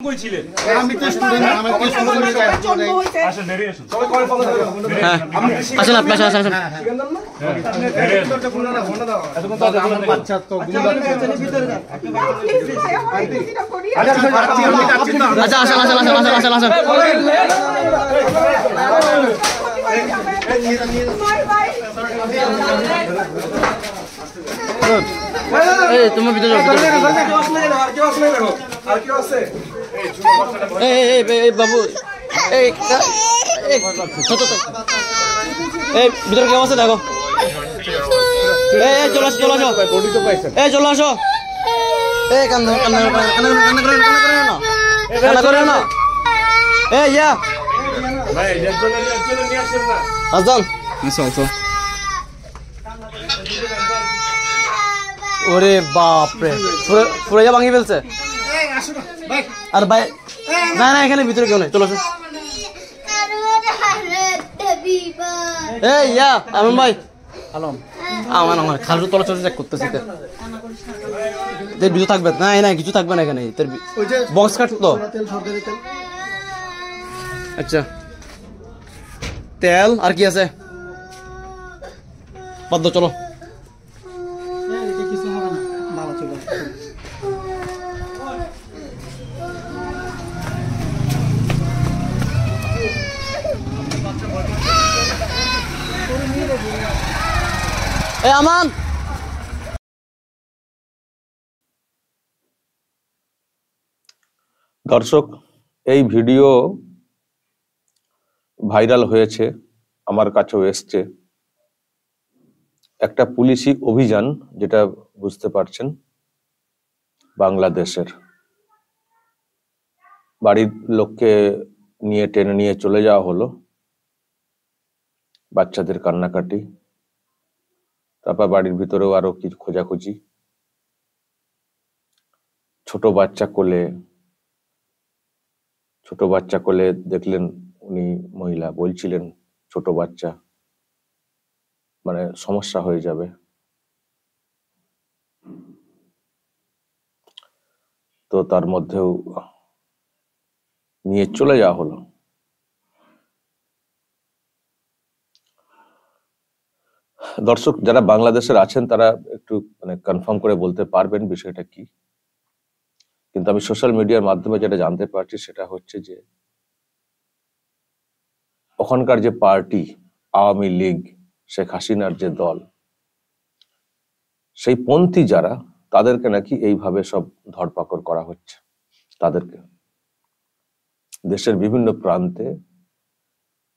আমি তো স্টুডেন্ট, আমার কি আসেন দেরি আসুন। হ্যাঁ আসেন আপনি আসেন আসেন আমার বাচ্চা তো আচ্ছা আসেন আসেন আসেন আসেন আসেন আসেন এই তোমার ভিতরে যাও এই বাবু এই এই ভিতরে কেউ আছে দেখো এই চলে আসো চলে আসো এই চলে আসো এই কান্না কান্না কান্না করে না এই ইয়া আজান চল ওরে বাপ রে পুরো ভাঙি ফেলছে আর ভাই না না এখানে ভিতরে কেউ নেই চলো এই ইয়া আলম ভাই আলম আমার খালু তলা চলে চেক করতেছি ভিতরে থাকবে না না কিছু থাকবে না এখানে বক্স কাট তো আচ্ছা তেল আর কি আছে পদ্ম চলো আমান দর্শক এই ভিডিও ভাইরাল হয়েছে, আমার কাছেও এসছে। একটা পুলিশি অভিযান, যেটা বুঝতে পারছেন, বাংলাদেশের বাড়ির লোককে নিয়ে টেনে নিয়ে চলে যাওয়া হলো, বাচ্চাদের কান্নাকাটি, তারপর বাড়ির ভিতরেও আরো কিছু খোঁজাখুঁজি, ছোট বাচ্চা কোলে দেখলেন উনি মহিলা বলছিলেন ছোট বাচ্চা, মানে সমস্যা হয়ে যাবে। তো তার মধ্যেও নিয়ে চলে যাওয়া হলো। দর্শক যারা বাংলাদেশের আছেন তারা একটু মানে কনফার্ম করে বলতে পারবেন বিষয়টা কি, কিন্তু আমি সোশ্যাল মিডিয়ার মাধ্যমে যেটা জানতে পারছি সেটা হচ্ছে যে ওখানকার যে পার্টি আওয়ামী লীগ, শেখ হাসিনার যে দল, সেই পন্থী যারা, তাদেরকে নাকি এইভাবে সব ধরপাকড় করা হচ্ছে। তাদেরকে দেশের বিভিন্ন প্রান্তে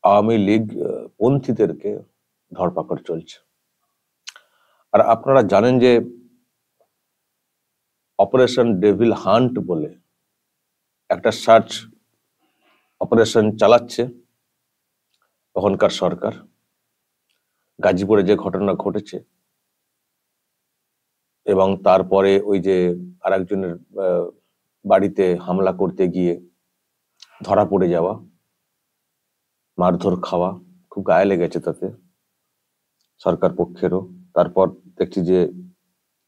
আওয়ামী লীগ পন্থীদেরকে ধরপাকড় চলছে। আর আপনারা জানেন যে অপারেশন ডেভিল হান্ট বলে একটা সার্চ অপারেশন চালাচ্ছে ওখানকার সরকার। গাজীপুরে যে ঘটনা ঘটেছে এবং তারপরে ওই যে আরেকজনের বাড়িতে হামলা করতে গিয়ে ধরা পড়ে যাওয়া, মারধর খাওয়া, খুব গায়ে লেগেছে তাতে সরকার পক্ষেরও। তারপর দেখছি যে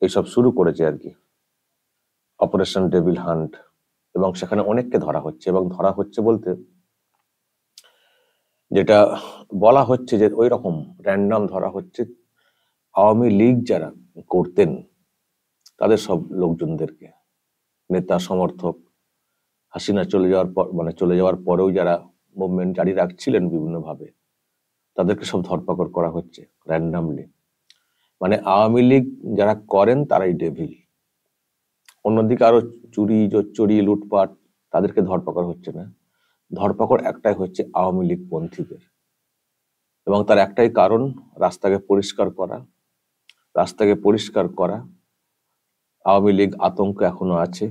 এইসব শুরু করেছে আর কি অপারেশন ডেভিল হান্ট, এবং সেখানে অনেককে ধরা হচ্ছে। এবং ধরা হচ্ছে বলতে যেটা বলা হচ্ছে যে ওই রকম র্যান্ডম ধরা হচ্ছে, আওয়ামী লীগ যারা করতেন তাদের সব লোকজনদেরকে, নেতা সমর্থক, হাসিনা চলে যাওয়ার পর মানে চলে যাওয়ার পরেও যারা মুভমেন্ট জারি রাখছিলেন বিভিন্ন ভাবে, তাদেরকে সব ধরপাকড় করা হচ্ছে র্যান্ডামলি। মানে আওয়ামী লীগ যারা করেন তারাই ডেভিল। অন্যদিকে আরো চুরি লুটপাট, তাদেরকে ধরপাকড় হচ্ছে না। ধরপাকড় একটাই হচ্ছে আওয়ামী লীগ পন্থীদের, এবং তার একটাই কারণ রাস্তাকে পরিষ্কার করা। আওয়ামী লীগ আতঙ্ক এখনো আছে,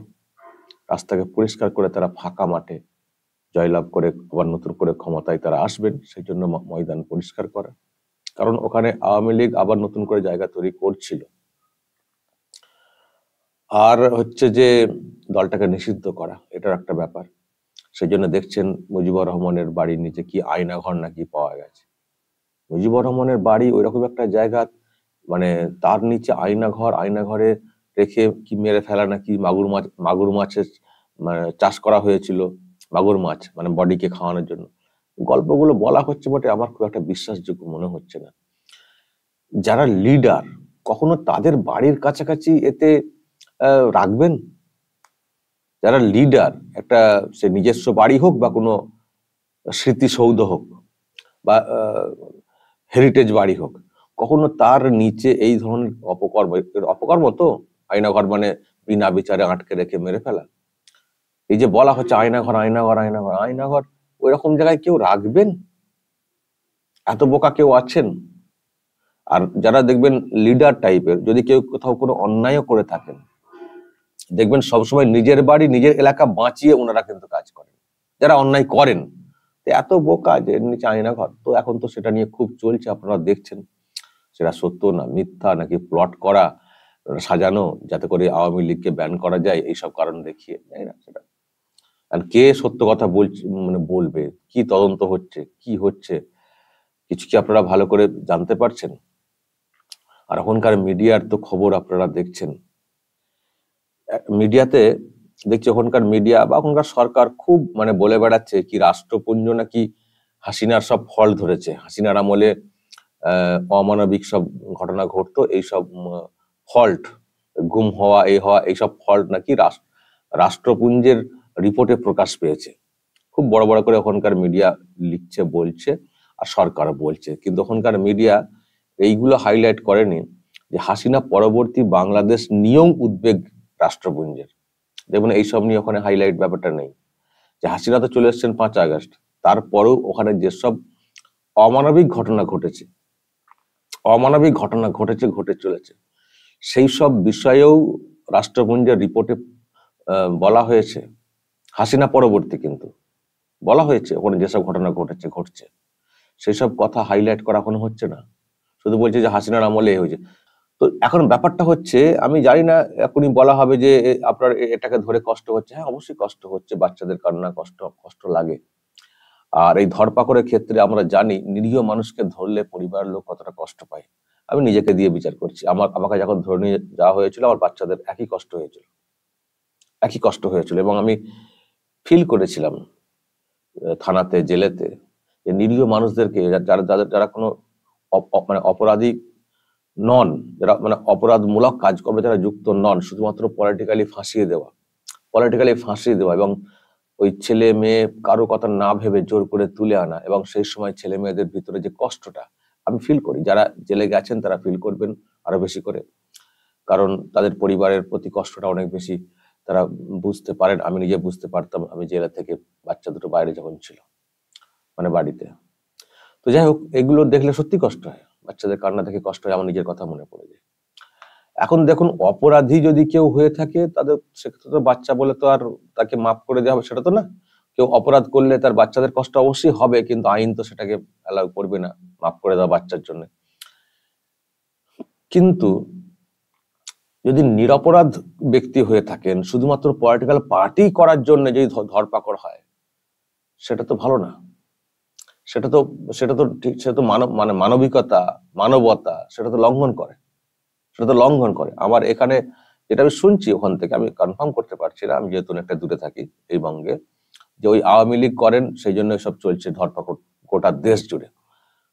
রাস্তাকে পরিষ্কার করে তারা ফাঁকা মাঠে জয়লাভ করে আবার নতুন করে ক্ষমতায় তারা আসবেন, সেই জন্য ময়দান পরিষ্কার করা। কারণ ওখানে আওয়ামী লীগ আবার নতুন করে জায়গা তৈরি করছিল। আর হচ্ছে যে দলটাকে নিষিদ্ধ করা, এটার একটা ব্যাপার। সেই জন্য দেখছেন মুজিবুর রহমানের বাড়ির নিচে কি আয়নাঘর নাকি পাওয়া গেছে। মুজিবুর রহমানের বাড়ি ওইরকম একটা জায়গা, মানে তার নিচে আয়নাঘরে রেখে কি মেরে ফেলা নাকি মাগুর মাছের মানে চাষ করা হয়েছিল মাগুর মাছ, মানে বডিকে খাওয়ানোর জন্য। গল্পগুলো বলা হচ্ছে বটে, আমার খুব একটা বিশ্বাসযোগ্য মনে হচ্ছে না। যারা লিডার, কখনো তাদের বাড়ির কাছাকাছি এতে রাখবেন? যারা লিডার, একটা সে নিজস্ব বাড়ি হোক বা কোনো স্মৃতিসৌধ হোক বা হেরিটেজ বাড়ি হোক, কখনো তার নিচে এই ধরনের অপকর্ম, অপকর্ম তো আয়নাঘর মানে বিনা বিচারে আটকে রেখে মেরে ফেলা। এই যে বলা হচ্ছে আয়নাঘর আয়নাঘর আয়নাঘর আয়নাঘর, ওই রকম জায়গায় কেউ রাখবেন? এত বোকা কেউ আছেন? আর যারা দেখবেন লিডার টাইপের, যদি কেউ কোথাও কোনো অন্যায়ও করে থাকেন, দেখবেন সবসময় নিজের বাড়ি নিজের এলাকা বাঁচিয়ে ওনারা কিন্তু কাজ করেন, যারা অন্যায় করেন। এত বোকা যে নিচে আয়নাঘর। তো এখন তো সেটা নিয়ে খুব চলছে, আপনারা দেখছেন। সেটা সত্য না মিথ্যা, নাকি প্লট করা সাজানো যাতে করে আওয়ামী লীগকে ব্যান করা যায়, এইসব কারণ দেখিয়ে, জানি না সেটা। আর কে সত্য কথা বলছে, মানে বলবে, কি তদন্ত হচ্ছে, কি হচ্ছে, কিছু কি আপনারা ভালো করে জানতে পারছেন? আর এখনকার মিডিয়ার তো খবর আপনারা দেখছেন, মিডিয়াতে দেখছি ওখানকার মিডিয়া বা ওখানকার সরকার খুব মানে বলে বেড়াচ্ছে কি রাষ্ট্রপুঞ্জ নাকি হাসিনার সব ফল ধরেছে, হাসিনার আমলে অমানবিক সব ঘটনা ঘটতো, এইসব ফল্ট, গুম হওয়া, এই হওয়া, এইসব ফল্ট নাকি রাষ্ট্রপুঞ্জের রিপোর্টে প্রকাশ পেয়েছে। খুব বড় বড় করে ওখানকার মিডিয়া লিখছে, বলছে, আর সরকার বলছে। কিন্তু ওখানকার মিডিয়া এইগুলো হাইলাইট করেনি যে হাসিনা পরবর্তী বাংলাদেশ নিয়েও উদ্বেগ রাষ্ট্রপুঞ্জের। দেখুন এইসব নিয়ে ওখানে হাইলাইট ব্যাপারটা নেই, যে হাসিনা তো চলে এসছেন 5 আগস্ট, তারপরেও ওখানে যেসব অমানবিক ঘটনা ঘটেছে, অমানবিক ঘটনা ঘটেছে, ঘটে চলেছে, সেই সব বিষয়েও রাষ্ট্রপুঞ্জের রিপোর্টে বলা হয়েছে। হাসিনা পরবর্তী কিন্তু বলা হয়েছে ওখানে যেসব ঘটনা ঘটেছে, ঘটছে, সেই সব কথা হাইলাইট করা এখনো হচ্ছে না, শুধু বলছে যে হাসিনার আমলে হয়েছে। তো এখন ব্যাপারটা হচ্ছে, আমি জানি না এখনই বলা হবে যে আপনার এটাকে ধরে কষ্ট হচ্ছে। হ্যাঁ, অবশ্যই কষ্ট হচ্ছে, বাচ্চাদের কান্না, কষ্ট লাগে। আর এই ধরপাকড়ের ক্ষেত্রে আমরা জানি নিরীহ মানুষকে ধরলে পরিবারের লোক কতটা কষ্ট পায়। আমি নিজেকে দিয়ে বিচার করছি, আমাকে যখন ধরে নিয়ে যাওয়া হয়েছিল, আমার বাচ্চাদের একই কষ্ট হয়েছিল, এবং আমি ফিল করেছিলাম থানাতে, জেলেতে, যে নিরীহ মানুষদেরকে, যারা কোনো মানে অপরাধী নন, যারা মানে অপরাধমূলক কাজকর্মে যারা যুক্ত নন, শুধুমাত্র পলিটিক্যালি ফাঁসিয়ে দেওয়া, এবং ওই ছেলে মেয়ে কারো কথা না ভেবে জোর করে তুলে আনা, এবং সেই সময় ছেলে মেয়েদের ভিতরে যে কষ্টটা আমি ফিল করি, যারা জেলে গেছেন তারা ফিল করবেন আরো বেশি করে, কারণ তাদের পরিবারের প্রতি কষ্টটা অনেক বেশি তারা বুঝতে পারেন। আমি নিজে বুঝতে পারতাম, আমি জেলা থেকে বাচ্চা দুটো বাইরে যখন ছিল, মানে বাড়িতে। তো যাই হোক, এগুলো দেখলে সত্যি কষ্ট হয়, বাচ্চাদের কান্না দেখে কষ্ট হয়, আমার নিজের কথা মনে পড়ে যায়। এখন দেখুন, অপরাধী যদি কেউ হয়ে থাকে, তাদের সেক্ষেত্রে তো বাচ্চা বলে তো আর তাকে মাফ করে দেওয়া হবে সেটা তো না। কেউ অপরাধ করলে তার বাচ্চাদের কষ্ট অবশ্যই হবে, কিন্তু আইন তো সেটাকে অ্যালাউ করবে না মাফ করে দেওয়া বাচ্চার জন্য। কিন্তু যদি নিরপরাধ ব্যক্তি হয়ে থাকেন, শুধুমাত্র পলিটিক্যাল পার্টি করার জন্য যদি ধরপাকড় হয়, সেটা তো ভালো না। সেটা তো ঠিক, সেটা তো মানবিকতা, মানবতা সেটা তো লঙ্ঘন করে। আমার এখানে যেটা আমি শুনছি ওখান থেকে, আমি কনফার্ম করতে পারছি না, আমি যেহেতু একটা দূরে থাকি এই বঙ্গে, যে ওই আওয়ামী লীগ করেন, সেই জন্য সব চলছে ধরপাকড় গোটা দেশ জুড়ে।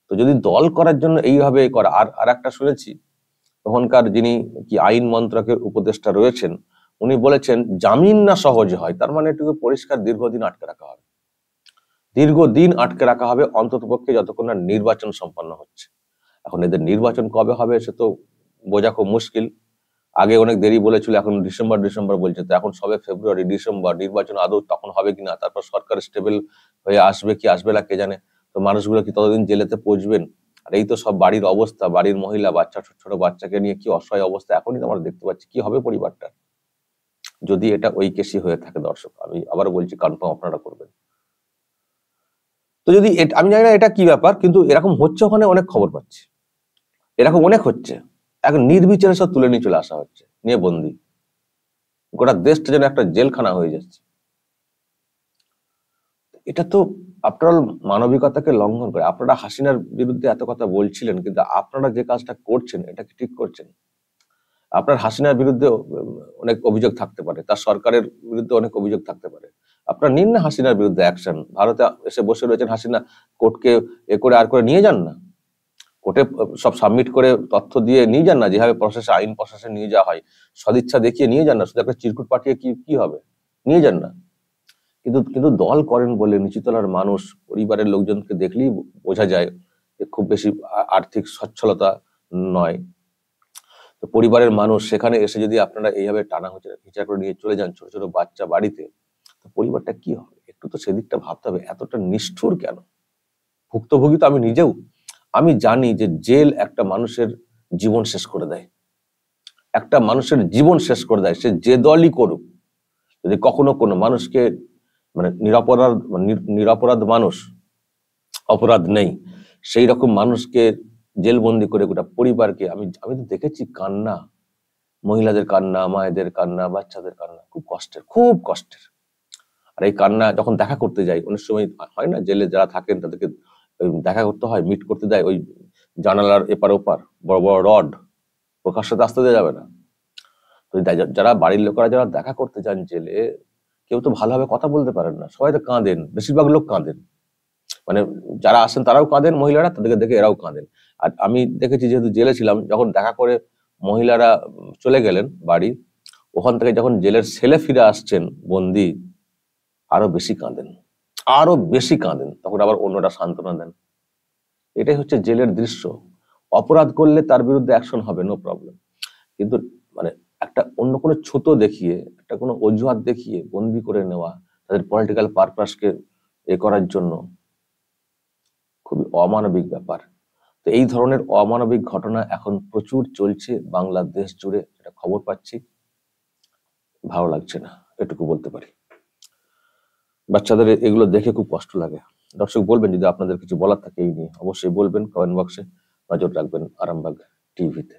তো যদি দল করার জন্য এইভাবে করা, আর একটা শুনেছি তখনকার যিনি কি আইন মন্ত্রকের উপদেষ্টা রয়েছেন, উনি বলেছেন জামিন না সহজে হয়, তার মানে এটুকু পরিষ্কার দীর্ঘদিন আটকে রাখা হবে, অন্তত পক্ষে যতক্ষণ না নির্বাচন সম্পন্ন হচ্ছে। এখন এদের নির্বাচন কবে হবে সে তো বোঝা খুব মুশকিল। আগে অনেক দেরি বলেছিল, এখন ডিসেম্বর বলছে, তো এখন সবে ফেব্রুয়ারি, ডিসেম্বর, নির্বাচন আদৌ তখন হবে কিনা, তারপর সরকার স্টেবল হয়ে আসবে কি আসবে না কে জানে। তো মানুষগুলো কি ততদিন জেলেতে পৌঁছবেন? আর এই তো সব বাড়ির অবস্থা, বাড়ির মহিলা, বাচ্চা, ছোট বাচ্চাকে নিয়ে কি অসহায় অবস্থা এখনই তো আমরা দেখতে পাচ্ছি। কি হবে পরিবারটা যদি এটা ওই কেসই হয়ে থাকে? দর্শক, আমি আবার বলছি, কনফার্ম আপনারা করবেন। তো যদি আমি জানি না এটা কি ব্যাপার, কিন্তু এরকম হচ্ছে, ওখানে অনেক খবর পাচ্ছি, এরকম অনেক হচ্ছে। এখন নির্বিচারে সব তুলে নিয়ে চলে আসা হচ্ছে, নিয়ে বন্দি, গোটা দেশটা যেন একটা জেলখানা হয়ে যাচ্ছে। এটা তো আপনার মানবিকতাকে লঙ্ঘন করে। আপনারা হাসিনার বিরুদ্ধে এত কথা বলছিলেন, কিন্তু আপনারা যে কাজটা করছেন এটা কি ঠিক করছেন? আপনার হাসিনার বিরুদ্ধে অনেক অভিযোগ থাকতে পারে, তার সরকারের বিরুদ্ধে অনেক অভিযোগ থাকতে পারে, আপনার নিন না হাসিনার বিরুদ্ধে অ্যাকশন। ভারতে এসে বসে রয়েছেন হাসিনা, কোর্টকে এ করে আর করে নিয়ে যান না, কোর্টে সব সাবমিট করে তথ্য দিয়ে নিয়ে যান না, যেভাবে প্রসেসে আইন প্রসেসে নিয়ে যাওয়া হয়, সদিচ্ছা দেখিয়ে নিয়ে যান না, শুধু একটা চিরকুট পাঠিয়ে কি হবে, নিয়ে যান না। কিন্তু দল করেন বলে নিচুতলার মানুষ, পরিবারের লোকজনকে দেখলেই বোঝা যায় যে খুব বেশি আর্থিক সচ্ছলতা নয়। তো পরিবারের মানুষ সেখানে এসে যদি আপনারা এইভাবে টানা হিচা করে নিয়ে চলে যান ছোট ছোট বাচ্চা বাড়িতে, তো পরিবারটা কি হবে? একটু তো সেদিকটা ভাবতে হবে। এতটা নিষ্ঠুর কেন? ভুক্তভোগী তো আমি নিজেও। আমি জানি যে জেল একটা মানুষের জীবন শেষ করে দেয়, একটা মানুষের জীবন শেষ করে দেয়, সে যে দলই করুক। যদি কখনো কোনো মানুষকে মানে নিরপরাধ মানুষ, অপরাধ নেই, সেই রকম মানুষকে জেলবন্দি করে গোটা পরিবারকে, আমি তো দেখেছি কান্না, মহিলাদের কান্না, মায়েদের কান্না, বাচ্চাদের কান্না, খুব কষ্টের। আর এই কান্না যখন দেখা করতে যাই, অনেক সময় হয় না, জেলে যারা থাকেন তাদেরকে দেখা করতে হয়, মিট করতে দেয়, ওই জানালার এপার ওপার বড় বড় রড, প্রকাশ্যে আসতে দেওয়া যাবে না। তো যারা বাড়ির লোকেরা যারা দেখা করতে যান জেলে, কেউ তো ভালোভাবে কথা বলতে পারেন না, সবাই তো কাঁদেন, বেশিরভাগ লোক কাঁদেন, মানে যারা আসেন তারাও কাঁদেন, মহিলারা তাদেরকে দেখে এরাও কাঁদেন। আর আমি দেখেছি, যেহেতু জেলে ছিলাম, যখন দেখা করে মহিলারা চলে গেলেন বাড়ি, ওখান থেকে যখন জেলের ছেলে ফিরে আসছেন বন্দি, আরো বেশি কাঁদেন, তখন আবার অন্যরা সান্ত্বনা দেন। এটাই হচ্ছে জেলের দৃশ্য। অপরাধ করলে তার বিরুদ্ধে অ্যাকশন হবে, নো প্রবলেম, কিন্তু মানে একটা অন্য কোনো ছোট দেখিয়ে, একটা কোনো অজুহাত দেখিয়ে বন্দি করে নেওয়া, তাদের পলিটিক্যাল পারপাসকে করার জন্য, খুবই অমানবিক ব্যাপার। তো এই ধরনের অমানবিক ঘটনা এখন প্রচুর চলছে বাংলাদেশ জুড়ে, এটা খবর পাচ্ছি, ভালো লাগছে না, এটুকু বলতে পারি। বাচ্চাদের এগুলো দেখে খুব কষ্ট লাগে। দর্শক বলবেন যদি আপনাদের কিছু বলার থাকে এই নিয়ে, অবশ্যই বলবেন কমেন্ট বক্সে। নজর রাখবেন আরামবাগ টিভিতে।